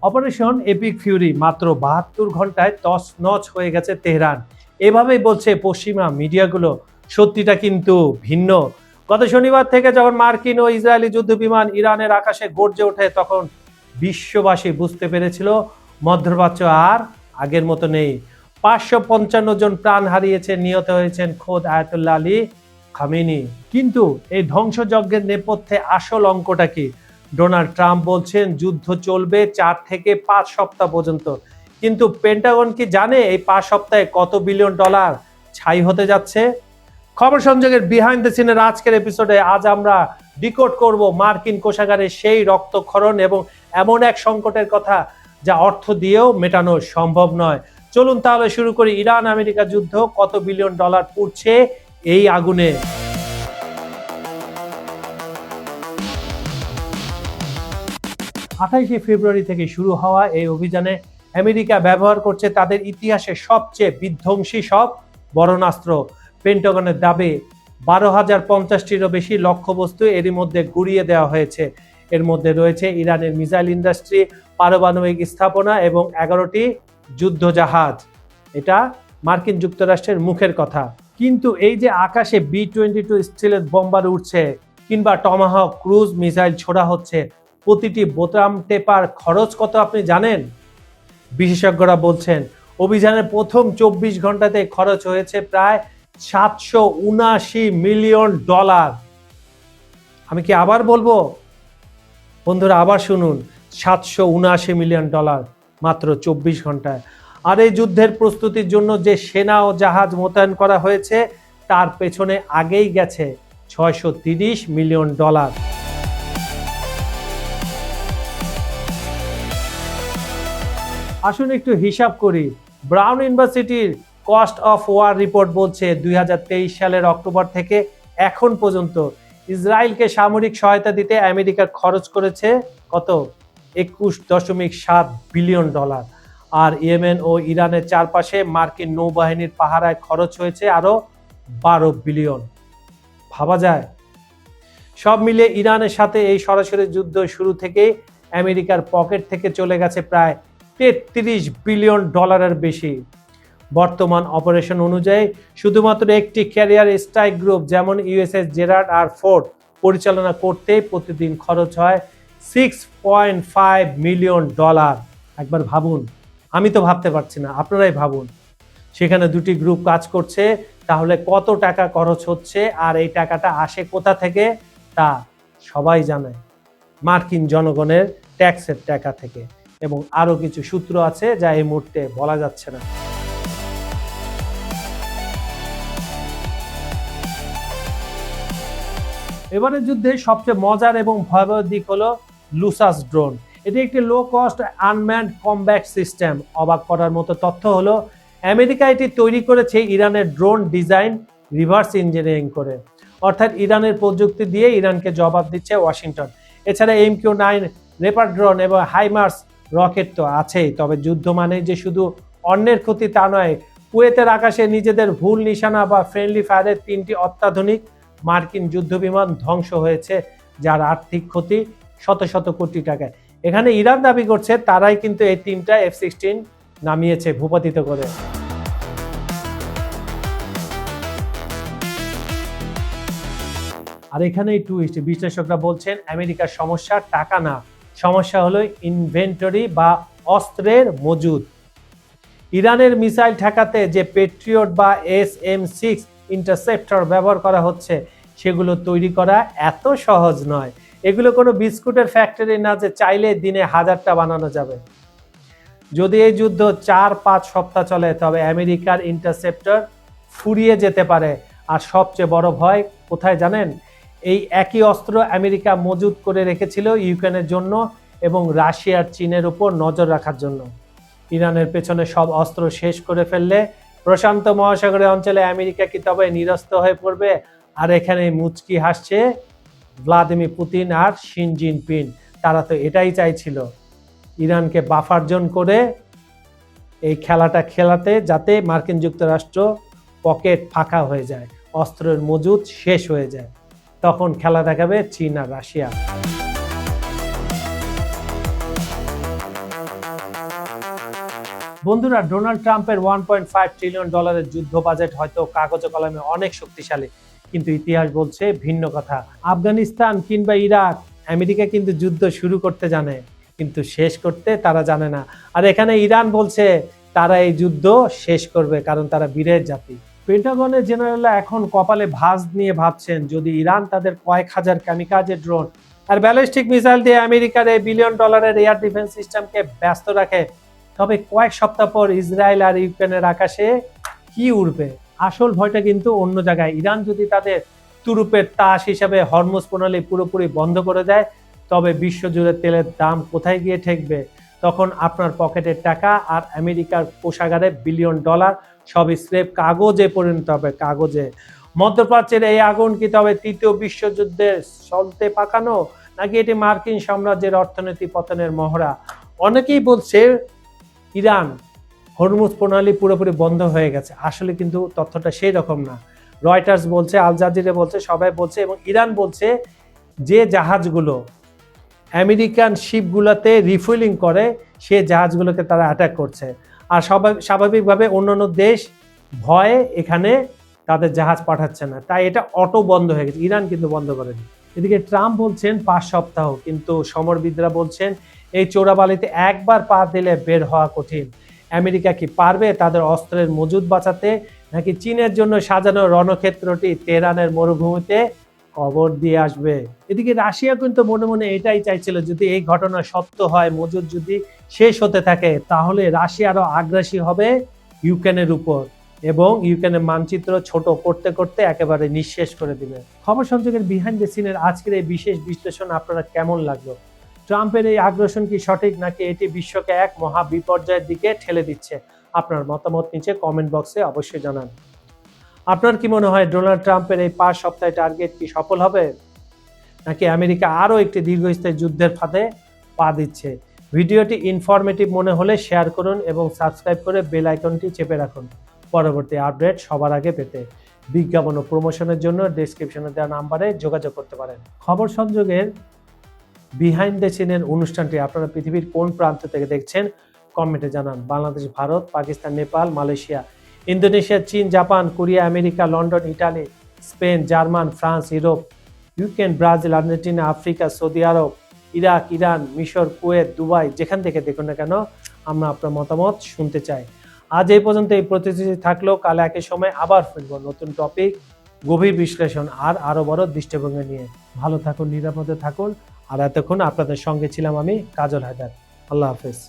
Operation epic Fury মাত্র ৭২ ঘন্টায় তছনছ হয়ে গেছে তেহরান। এভাবেই বলছে পশ্চিমা মিডিয়াগুলো। সত্যিটা কিন্তু ভিন্ন। গত শনিবার থেকে যখন মার্কিন ও ইসরায়েলি যুদ্ধবিমান ইরানের আকাশে গর্জে ওঠে, তখন বিশ্ববাসী বুঝতে পেরেছিল মধ্যপ্রাচ্য আর আগের মতো নেই। ৫৫৫ জন প্রাণ হারিয়েছেন, নিহত হয়েছেন খোদ আয়াতুল্লাহ আলী খামেনি। কিন্তু এই ধ্বংসযজ্ঞের নেপথ্যে আসল অঙ্কটা কি? ডোনাল্ড ট্রাম্প বলছেন যুদ্ধ চলবে ৪ থেকে ৫ সপ্তাহ পর্যন্ত। কিন্তু পেন্টাগন কি জানে এই ৫ সপ্তাহে কত বিলিয়ন ডলার ছাই হতে যাচ্ছে? খবর সংযোগের বিহাইন্ড দ্য সিনের আজকের এপিসোডে আজ আমরা ডিকোড করব মার্কিন কোষাগারের সেই রক্তক্ষরণ এবং এমন এক সংকটের কথা যা অর্থ দিয়েও মেটানো সম্ভব নয়। চলুন তাহলে শুরু করি। ইরান আমেরিকা যুদ্ধ, কত বিলিয়ন ডলার পুড়ছে এই আগুনে। ২৮ ফেব্রুয়ারি থেকে শুরু হওয়া এই অভিযানে আমেরিকা ব্যবহার করছে তাদের ইতিহাসে সবচেয়ে বিধ্বংসী সব বরণাস্ত্র। পেন্টাগনের দাবি ১২,০৫০টিরও বেশি লক্ষ্যবস্তু এরই মধ্যে গুঁড়িয়ে দেওয়া হয়েছে। এর মধ্যে রয়েছে ইরানের মিসাইল ইন্ডাস্ট্রি, পারমাণবিক স্থাপনা এবং ১১টি যুদ্ধজাহাজ। এটা মার্কিন যুক্তরাষ্ট্রের মুখের কথা। কিন্তু এই যে আকাশে B-22 স্টিলের বোম্বার উঠছে কিংবা টমাহক ক্রুজ মিসাইল ছোড়া হচ্ছে, প্রতিটি বোতাম টেপার খরচ কত আপনি জানেন? বিশেষজ্ঞরা বলছেন অভিযানের প্রথম ২৪ ঘন্টাতে খরচ হয়েছে প্রায় ৭৭৯ মিলিয়ন ডলার। আমি কি আবার বলবো? বন্ধুরা আবার শুনুন, ৭৭৯ মিলিয়ন ডলার মাত্র ২৪ ঘন্টায়। আর এই যুদ্ধের প্রস্তুতির জন্য যে সেনা ও জাহাজ মোতায়েন করা হয়েছে তার পেছনে আগেই গেছে ৬৩০ মিলিয়ন ডলার। আসুন একটু হিসাব করি। ব্রাউন ইউনিভার্সিটির কস্ট অফ ওয়ার রিপোর্ট বলছে ২০২৩ সালের অক্টোবর থেকে এখন পর্যন্ত ইসরায়েলকে সামরিক সহায়তা দিতে আমেরিকা খরচ করেছে কত? ২১.৭ বিলিয়ন ডলার। আর ইয়েমেন ও ইরানের চারপাশে মার্কিন নৌবাহিনীর পাহারায় খরচ হয়েছে আরো ১২ বিলিয়ন। ভাবা যায়? সব মিলিয়ে ইরানের সাথে এই সরাসরি যুদ্ধ শুরু থেকেই আমেরিকার পকেট থেকে চলে গেছে প্রায় ৩৩ বিলিয়ন ডলারের বেশি। বর্তমান অপারেশন অনুযায়ী শুধুমাত্র একটি ক্যারিয়ার স্ট্রাইক গ্রুপ যেমন ইউএসএস জেরার্ড আর ফোর্ড পরিচালনা করতে প্রতিদিন খরচ হয় 6.5 মিলিয়ন ডলার। একবার ভাবুন, আমি তো ভাবতে পারছি না, আপনারাই ভাবুন। সেখানে দুটি গ্রুপ কাজ করছে, তাহলে কত টাকা খরচ হচ্ছে আর এই টাকাটা আসে কোথা থেকে তা সবাই জানে, মার্কিন জনগণের ট্যাক্সের টাকা থেকে। এবং আরো কিছু সূত্র আছে যা এই মুহূর্তে বলা যাচ্ছে না। এবারের যুদ্ধে সবচেয়ে মজার এবং ভয়াবহ দিক হলো লুসাস ড্রোন। এটি একটি low cost unmanned combat system. অবাক করার মতো তথ্য হলো আমেরিকা এটি তৈরি করেছে ইরানের ড্রোন ডিজাইন রিভার্স ইঞ্জিনিয়ারিং করে, অর্থাৎ ইরানের প্রযুক্তি দিয়ে ইরানকে জবাব দিচ্ছে ওয়াশিংটন। এছাড়া MQ-9 রেপার ড্রোন এবং হাইমার্স রকেট তো আছেই। তবে যুদ্ধ মানে যে শুধু অন্যের ক্ষতি তা নয়। কুয়েতের আকাশে নিজেদের ভুল নিশানা বা ফ্রেন্ডলি ফায়ারের 3টি অত্যাধুনিক মার্কিন যুদ্ধবিমান ধ্বংস হয়েছে, যার আর্থিক ক্ষতি শত শত কোটি টাকা। এখানে ইরান দাবি করছে তারাই কিন্তু এই 3টা F-16 নামিয়েছে ভূপাতিত করে। আর এখানেই টুইস্ট। বিশ্লেষকরা বলছেন আমেরিকার সমস্যা টাকা না, সমস্যা হলো ইনভেন্টরি বা অস্ত্রের মজুদ। ইরানের মিসাইল ঠেকাতে যে পেট্রিয়ট বা SM-6 ইন্টারসেপ্টর ব্যবহার করা হচ্ছে সেগুলো তৈরি করা এত সহজ নয়। এগুলো কোনো বিস্কুটের ফ্যাক্টরি না যে চাইলে দিনে 1000টা বানানো যাবে। যদি এই যুদ্ধ 4-5 সপ্তাহ চলে তবে আমেরিকার ইন্টারসেপ্টর ফুরিয়ে যেতে পারে। আর সবচেয়ে বড় ভয় কোথায় জানেন? এই একই অস্ত্র আমেরিকা মজুত করে রেখেছিল ইউক্রেনের জন্য এবং রাশিয়ার চীনের উপর নজর রাখার জন্য। ইরানের পেছনে সব অস্ত্র শেষ করে ফেললে প্রশান্ত মহাসাগরের অঞ্চলে আমেরিকা কি তবে নিরস্ত হয়ে পড়বে? আর এখানে মুচকি হাসছে ভ্লাদিমির পুতিন আর শি জিনপিং। তারা তো এটাই চাইছিল, ইরানকে বাফার জোন করে এই খেলাটা খেলাতে, যাতে মার্কিন যুক্তরাষ্ট্র পকেট ফাঁকা হয়ে যায়, অস্ত্রের মজুদ শেষ হয়ে যায়। তখন খেলা দেখাবে চীন আর রাশিয়া। বন্ধুরা, ডোনাল্ড ট্রাম্পের $1.5 ট্রিলিয়ন যুদ্ধ বাজেট হয়তো কাগজে কলমে অনেক শক্তিশালী, কিন্তু ইতিহাস বলছে ভিন্ন কথা। আফগানিস্তান কিংবা ইরাক, আমেরিকা কিন্তু যুদ্ধ শুরু করতে জানে, কিন্তু শেষ করতে তারা জানে না। আর এখানে ইরান বলছে তারা এই যুদ্ধ শেষ করবে, কারণ তারা বীরের জাতি। পেন্টাগনের জেনারেলরা এখন কপালে ভাঁজ নিয়ে ভাবছেন, যদি ইরান তাদের কয়েক হাজার কামিকাজে ড্রোন আর ব্যালিস্টিক মিসাইল দিয়ে আমেরিকার এই $1 বিলিয়ন এয়ার ডিফেন্স সিস্টেমকে ব্যস্ত রাখে, তবে কয়েক সপ্তাহ পর ইসরায়েল আর ইউক্রেনের আকাশে কি উড়বে? আসল ভয়টা কিন্তু অন্য জায়গায়। ইরান যদি তাদের তুরুপের তাস হিসাবে হরমুজ প্রণালী পুরোপুরি বন্ধ করে দেয়, তবে বিশ্বজুড়ে তেলের দাম কোথায় গিয়ে ঠেকবে? তখন আপনার পকেটের টাকা আর আমেরিকার কোষাগারে $1 বিলিয়ন সব স্রেফ কাগজে পরিণত হবে, কাগজে। মধ্যপ্রাচ্যের এই আগুন কি তবে তৃতীয় বিশ্বযুদ্ধের সলতে পাকানো, নাকি এটি মার্কিন সাম্রাজ্যের অর্থনীতি পতনের মহড়া? অনেকেই বলছে ইরান হরমুজ প্রণালী পুরোপুরি বন্ধ হয়ে গেছে। আসলে কিন্তু তথ্যটা সেই রকম না। রয়টার্স বলছে, আল জাজিরা বলছে, সবাই বলছে, এবং ইরান বলছে যে জাহাজগুলো আমেরিকান শিপগুলোতে রিফুয়েলিং করে সে জাহাজগুলোকে তারা অ্যাটাক করছে। আর স্বাভাবিকভাবে অন্যান্য দেশ ভয়ে এখানে তাদের জাহাজ পাঠাচ্ছে না, তাই এটা অটো বন্ধ হয়ে গেছে। ইরান কিন্তু বন্ধ করেনি। এদিকে ট্রাম্প বলছেন 5 সপ্তাহ, কিন্তু সমরবিদরা বলছেন এই চোরাবালিতে একবার পা দিলে বের হওয়া কঠিন। আমেরিকা কি পারবে তাদের অস্ত্রের মজুদ বাঁচাতে, নাকি চীনের জন্য সাজানো রণক্ষেত্রটি তেহরানের মরুভূমিতে কবর দিয়ে আসবে? এদিকে রাশিয়া কিন্তু মনে মনে এটাই চাইছিল, যদি এই ঘটনা সত্য হয়, মজুদ যদি শেষ হতে থাকে, তাহলে রাশিয়া আরো আগ্রাসী হবে ইউক্রেনের উপর এবং ইউক্রেনের মানচিত্র ছোট করতে করতে একেবারে নিঃশেষ করে দিবে। খবর সংযোগের বিহাইন্ড দ্য সিনের আজকের এই বিশেষ বিশ্লেষণ আপনারা কেমন লাগলো? ট্রাম্পের এই আগ্রাসন কি সঠিক, নাকি এটি বিশ্বকে এক মহা বিপর্যয়ের দিকে ঠেলে দিচ্ছে? আপনার মতামত নিচে কমেন্ট বক্সে অবশ্যই জানান। আপনার কি মনে হয় ডোনাল্ড ট্রাম্পের এই 5 সপ্তাহের টার্গেট কি সফল হবে, নাকি আমেরিকা আরও একটি দীর্ঘস্থায়ী যুদ্ধের ফাঁদে পা দিচ্ছে? ভিডিওটি ইনফরমেটিভ মনে হলে শেয়ার করুন এবং সাবস্ক্রাইব করে বেল আইকনটি চেপে রাখুন পরবর্তী আপডেট সবার আগে পেতে। বিজ্ঞাপন ও প্রমোশনের জন্য ডেসক্রিপশনে দেওয়া নাম্বারে যোগাযোগ করতে পারেন। খবর সংযোগের বিহাইন্ড দ্য সিনের অনুষ্ঠানটি আপনারা পৃথিবীর কোন প্রান্ত থেকে দেখছেন কমেন্টে জানান। বাংলাদেশ, ভারত, পাকিস্তান, নেপাল, মালয়েশিয়া, ইন্দোনেশিয়া, চীন, Japan, Korea, America, London, Italy, Spain, German, France, Europe, Ukraine, Brazil, Argentina, Africa, Saudi Arab, Iraq, Iran, মিশর, কুয়েত, দুবাই, যেখান থেকে দেখুন না কেন, আমরা আপনার মতামত শুনতে চাই। আজ এই পর্যন্ত এই প্রতিশ্রুতি থাকলো, কাল একই সময় আবার ফিরবো নতুন টপিক, গভীর বিশ্লেষণ আর আরো বড় দৃষ্টিভঙ্গি নিয়ে। ভালো থাকুন, নিরাপদে থাকুন। আর এতক্ষণ আপনাদের সঙ্গে ছিলাম আমি, কাজল হায়দার। আল্লাহ হাফেজ।